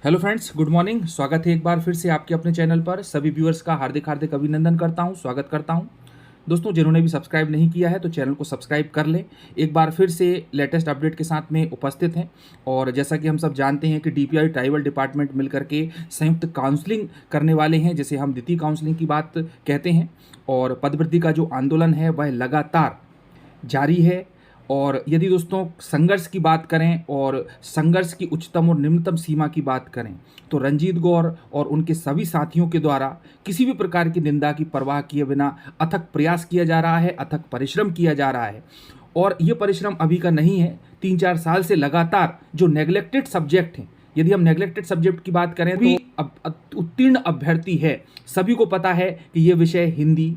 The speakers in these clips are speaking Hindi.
Hello friends, good morning. स्वागत है एक बार फिर से आपके अपने चैनल पर। सभी व्यूअर्स का हार्दिक हार्दिक अभिनंदन करता हूं, स्वागत करता हूं। दोस्तों, जिन्होंने भी सब्सक्राइब नहीं किया है तो चैनल को सब्सक्राइब कर लें। एक बार फिर से लेटेस्ट अपडेट के साथ में उपस्थित हैं। और जैसा कि हम सब जानते हैं कि डीपीआई ट्राइबल डिपार्टमेंट मिलकर के संयुक्त काउंसलिंग करने वाले हैं, जिसे हम द्वितीय काउंसलिंग की बात कहते हैं। और पदवृद्धि का जो आंदोलन है वह लगातार जारी है। और यदि दोस्तों संघर्ष की बात करें और संघर्ष की उच्चतम और निम्नतम सीमा की बात करें तो रंजीत गौर और उनके सभी साथियों के द्वारा किसी भी प्रकार की निंदा की परवाह किए बिना अथक प्रयास किया जा रहा है, अथक परिश्रम किया जा रहा है। और ये परिश्रम अभी का नहीं है, 3-4 साल से लगातार जो नेग्लेक्टेड सब्जेक्ट हैं, यदि हम नेग्लेक्टेड सब्जेक्ट की बात करें तो उत्तीर्ण अभ्यर्थी है, सभी को पता है कि ये विषय हिंदी,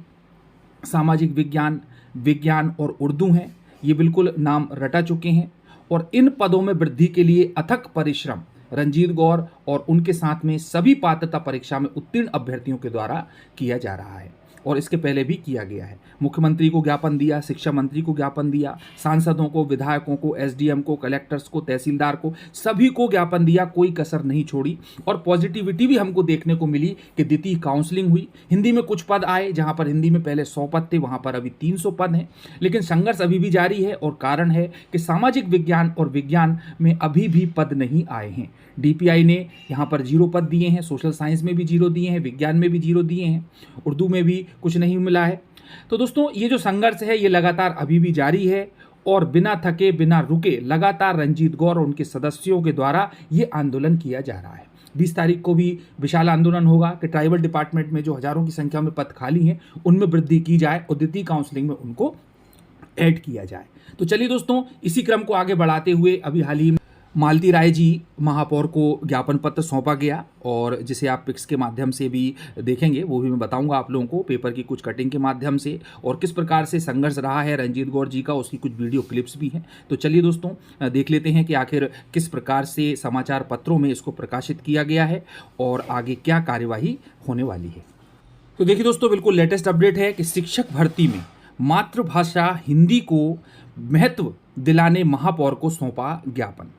सामाजिक विज्ञान, विज्ञान और उर्दू हैं। ये बिल्कुल नाम रटा चुके हैं। और इन पदों में वृद्धि के लिए अथक परिश्रम रंजीत गौर और उनके साथ में सभी पात्रता परीक्षा में उत्तीर्ण अभ्यर्थियों के द्वारा किया जा रहा है। और इसके पहले भी किया गया है। मुख्यमंत्री को ज्ञापन दिया, शिक्षा मंत्री को ज्ञापन दिया, सांसदों को, विधायकों को, एसडीएम को, कलेक्टर्स को, तहसीलदार को, सभी को ज्ञापन दिया, कोई कसर नहीं छोड़ी। और पॉजिटिविटी भी हमको देखने को मिली कि द्वितीय काउंसलिंग हुई। हिंदी में कुछ पद आए, जहां पर हिंदी में पहले 100 पद थे, वहां पर अभी 300 पद हैं। लेकिन संघर्ष अभी भी जारी है। और कारण है कि सामाजिक विज्ञान और विज्ञान में अभी भी पद नहीं आए हैं। डीपीआई ने यहाँ पर 0 पद दिए हैं, सोशल साइंस में भी 0 दिए हैं, विज्ञान में भी 0 दिए हैं, उर्दू में भी कुछ नहीं मिला है। तो दोस्तों, ये जो संघर्ष है ये लगातार अभी भी जारी है। और बिना थके, बिना रुके लगातार रंजीत गौर और उनके सदस्यों के द्वारा ये आंदोलन किया जा रहा है। 20 तारीख को भी विशाल आंदोलन होगा कि ट्राइबल डिपार्टमेंट में जो हजारों की संख्या में पद खाली हैं उनमें वृद्धि की जाए और द्वितीय काउंसलिंग में उनको ऐड किया जाए। तो चलिए दोस्तों, इसी क्रम को आगे बढ़ाते हुए अभी हाल ही मालती राय जी महापौर को ज्ञापन पत्र सौंपा गया, और जिसे आप पिक्स के माध्यम से भी देखेंगे, वो भी मैं बताऊंगा आप लोगों को, पेपर की कुछ कटिंग के माध्यम से। और किस प्रकार से संघर्ष रहा है रंजीत गौर जी का, उसकी कुछ वीडियो क्लिप्स भी हैं। तो चलिए दोस्तों, देख लेते हैं कि आखिर किस प्रकार से समाचार पत्रों में इसको प्रकाशित किया गया है और आगे क्या कार्यवाही होने वाली है। तो देखिए दोस्तों, बिल्कुल लेटेस्ट अपडेट है कि शिक्षक भर्ती में मातृभाषा हिंदी को महत्व दिलाने महापौर को सौंपा ज्ञापन।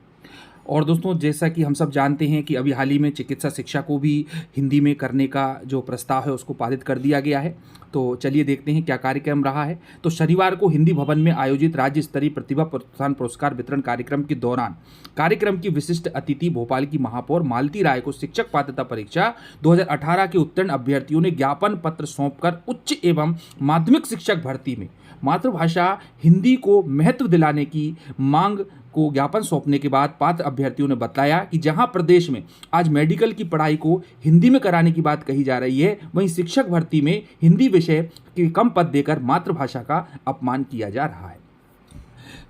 और दोस्तों, जैसा कि हम सब जानते हैं कि अभी हाल ही में चिकित्सा शिक्षा को भी हिंदी में करने का जो प्रस्ताव है उसको पारित कर दिया गया है। तो चलिए देखते हैं क्या कार्यक्रम रहा है। तो शनिवार को हिंदी भवन में आयोजित राज्य स्तरीय प्रतिभा प्रोत्साहन पुरस्कार वितरण कार्यक्रम के दौरान कार्यक्रम की विशिष्ट अतिथि भोपाल की महापौर मालती राय को शिक्षक पात्रता परीक्षा 2018 के उत्तीर्ण अभ्यर्थियों ने ज्ञापन पत्र सौंपकर उच्च एवं माध्यमिक शिक्षक भर्ती में मातृभाषा हिंदी को महत्व दिलाने की मांग को ज्ञापन सौंपने के बाद पात्र अभ्यर्थियों ने बताया कि जहां प्रदेश में आज मेडिकल की पढ़ाई को हिंदी में कराने की बात कही जा रही है, वहीं शिक्षक भर्ती में हिंदी विषय के कम पद देकर मातृभाषा का अपमान किया जा रहा है।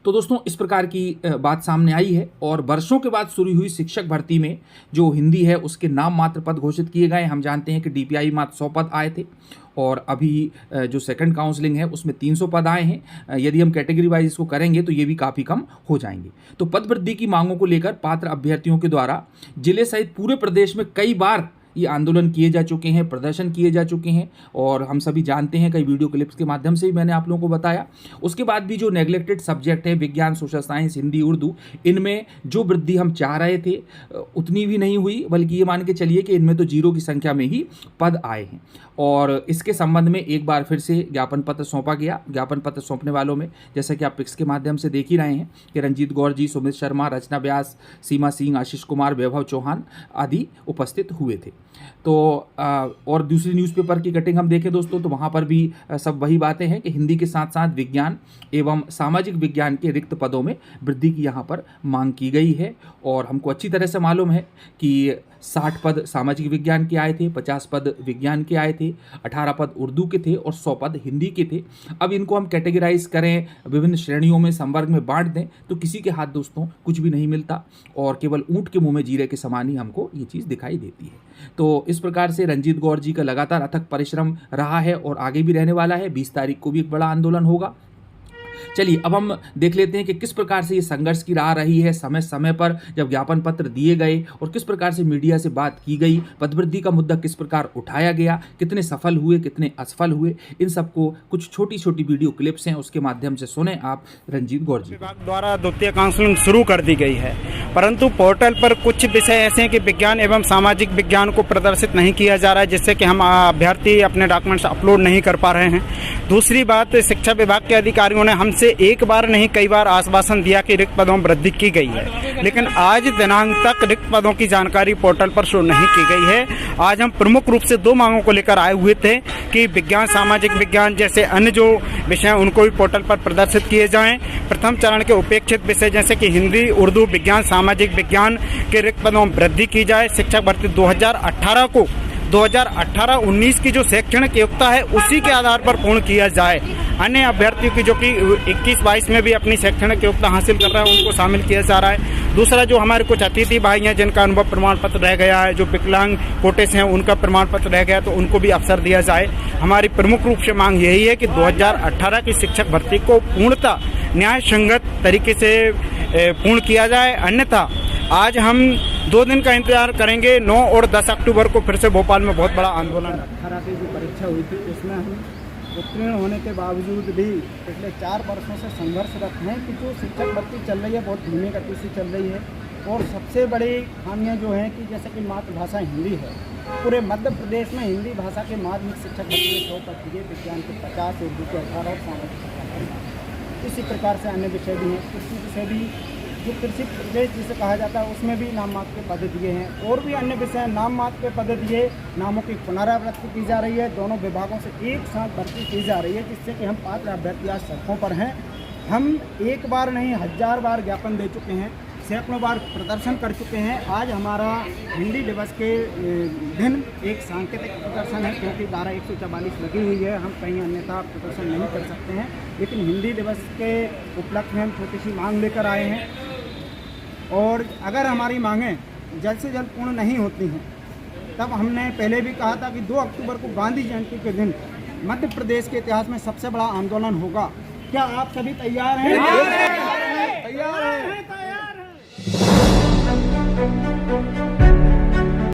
तो दोस्तों, इस प्रकार की बात सामने आई है। और वर्षों के बाद शुरू हुई शिक्षक भर्ती में जो हिंदी है उसके नाम मात्र पद घोषित किए गए। हम जानते हैं कि डीपीआई मात्र 100 पद आए थे, और अभी जो सेकंड काउंसलिंग है उसमें 300 पद आए हैं। यदि हम कैटेगरी वाइज इसको करेंगे तो ये भी काफ़ी कम हो जाएंगे। तो पद वृद्धि की मांगों को लेकर पात्र अभ्यर्थियों के द्वारा जिले सहित पूरे प्रदेश में कई बार ये आंदोलन किए जा चुके हैं, प्रदर्शन किए जा चुके हैं। और हम सभी जानते हैं, कई वीडियो क्लिप्स के माध्यम से भी मैंने आप लोगों को बताया। उसके बाद भी जो नेग्लेक्टेड सब्जेक्ट है विज्ञान, सोशल साइंस, हिंदी, उर्दू, इनमें जो वृद्धि हम चाह रहे थे उतनी भी नहीं हुई, बल्कि ये मान के चलिए कि इनमें तो 0 की संख्या में ही पद आए हैं। और इसके संबंध में एक बार फिर से ज्ञापन पत्र सौंपा गया। ज्ञापन पत्र सौंपने वालों में जैसा कि आप पिक्स के माध्यम से देख ही रहे हैं कि रंजीत गौर जी, सुमित शर्मा, रचना व्यास, सीमा सिंह, आशीष कुमार, वैभव चौहान आदि उपस्थित हुए थे। तो और दूसरी न्यूज़पेपर की कटिंग हम देखें दोस्तों, तो वहाँ पर भी सब वही बातें हैं कि हिंदी के साथ साथ विज्ञान एवं सामाजिक विज्ञान के रिक्त पदों में वृद्धि की यहाँ पर मांग की गई है। और हमको अच्छी तरह से मालूम है कि 60 पद सामाजिक विज्ञान के आए थे, 50 पद विज्ञान के आए थे, 18 पद उर्दू के थे और 100 पद हिंदी के थे। अब इनको हम कैटेगराइज करें, विभिन्न श्रेणियों में, संवर्ग में बांट दें, तो किसी के हाथ दोस्तों कुछ भी नहीं मिलता, और केवल ऊंट के मुंह में जीरे के समान ही हमको ये चीज़ दिखाई देती है। तो इस प्रकार से रंजीत गौर जी का लगातार अथक परिश्रम रहा है और आगे भी रहने वाला है। 20 तारीख को भी एक बड़ा आंदोलन होगा। चलिए अब हम देख लेते हैं कि किस प्रकार से ये संघर्ष की राह रही है, समय समय पर जब ज्ञापन पत्र दिए गए और किस प्रकार से मीडिया से बात की गई, पदवृद्धि का मुद्दा किस प्रकार उठाया गया, कितने सफल हुए, कितने असफल हुए, इन सबको कुछ छोटी छोटी वीडियो क्लिप्स हैं उसके माध्यम से सुने आप रंजीत गौर जी। विभाग द्वारा द्वितीय काउंसलिंग शुरू कर दी गई है, परंतु पोर्टल पर कुछ विषय ऐसे हैं कि विज्ञान एवं सामाजिक विज्ञान को प्रदर्शित नहीं किया जा रहा है, जिससे कि हम अभ्यर्थी अपने डॉक्यूमेंट्स अपलोड नहीं कर पा रहे हैं। दूसरी बात, शिक्षा विभाग के अधिकारियों ने हमसे एक बार नहीं कई बार आश्वासन दिया कि रिक्त पदों में वृद्धि की गई है, लेकिन आज दिनांक तक रिक्त पदों की जानकारी पोर्टल पर शो नहीं की गई है। आज हम प्रमुख रूप से 2 मांगों को लेकर आए हुए थे कि विज्ञान सामाजिक विज्ञान जैसे अन्य जो विषय उनको भी पोर्टल पर प्रदर्शित किए जाएं। प्रथम चरण के उपेक्षित विषय जैसे कि हिंदी, उर्दू, विज्ञान, सामाजिक विज्ञान के रिक्त पदों में वृद्धि की जाए। शिक्षक भर्ती 2018 को 2018-19 की जो शैक्षणिक योग्यता है उसी के आधार पर पूर्ण किया जाए। अन्य अभ्यर्थियों की जो कि 21-22 में भी अपनी शैक्षणिक योग्यता हासिल कर रहे हैं उनको शामिल किया जा रहा है। दूसरा, जो हमारे कुछ अतिथि भाई हैं जिनका अनुभव प्रमाण पत्र रह गया है, जो विकलांग कोटे से हैं उनका प्रमाण पत्र रह गया, तो उनको भी अवसर दिया जाए। हमारी प्रमुख रूप से मांग यही है कि 2018 की शिक्षक भर्ती को पूर्णतः न्याय संगत तरीके से पूर्ण किया जाए। अन्यथा आज हम 2 दिन का इंतजार करेंगे। 9 और 10 अक्टूबर को फिर से भोपाल में बहुत बड़ा आंदोलन। 18 की जो परीक्षा हुई थी उसमें हम उत्तीर्ण होने के बावजूद भी पिछले 4 वर्षों से संघर्षरत हैं कि जो शिक्षक भर्ती चल रही है बहुत धीमी गति से चल रही है। और सबसे बड़ी खामियाँ जो हैं कि जैसे कि मातृभाषा हिंदी है, पूरे मध्य प्रदेश में हिंदी भाषा के माध्यमिक शिक्षक भर्ती में 100%, विज्ञान के 50, उर्दू के 18 और सामाजिक के। इसी प्रकार से अन्य विषय भी हैं। कृषि विषय भी, जो कृषि प्रदेश जिसे कहा जाता है उसमें भी नाम मात्र के पद दिए हैं। और भी अन्य विषय नाम मात्र के पद दिए, नामों की पुनरावृत्ति की जा रही है। दोनों विभागों से एक साथ भर्ती की जा रही है, जिससे कि हम पात्र अभ्यर्थी आज सड़कों पर हैं। हम एक बार नहीं 1000 बार ज्ञापन दे चुके हैं, सैकड़ों बार प्रदर्शन कर चुके हैं। आज हमारा हिंदी दिवस के दिन एक सांकेतिक प्रदर्शन है, क्योंकि धारा 144 लगी हुई है, हम कहीं अन्यथा प्रदर्शन नहीं कर सकते हैं। लेकिन हिंदी दिवस के उपलक्ष्य में हम छोटी सी मांग लेकर आए हैं। और अगर हमारी मांगें जल्द से जल्द पूर्ण नहीं होती हैं, तब हमने पहले भी कहा था कि 2 अक्टूबर को गांधी जयंती के दिन मध्य प्रदेश के इतिहास में सबसे बड़ा आंदोलन होगा। क्या आप सभी तैयार हैं?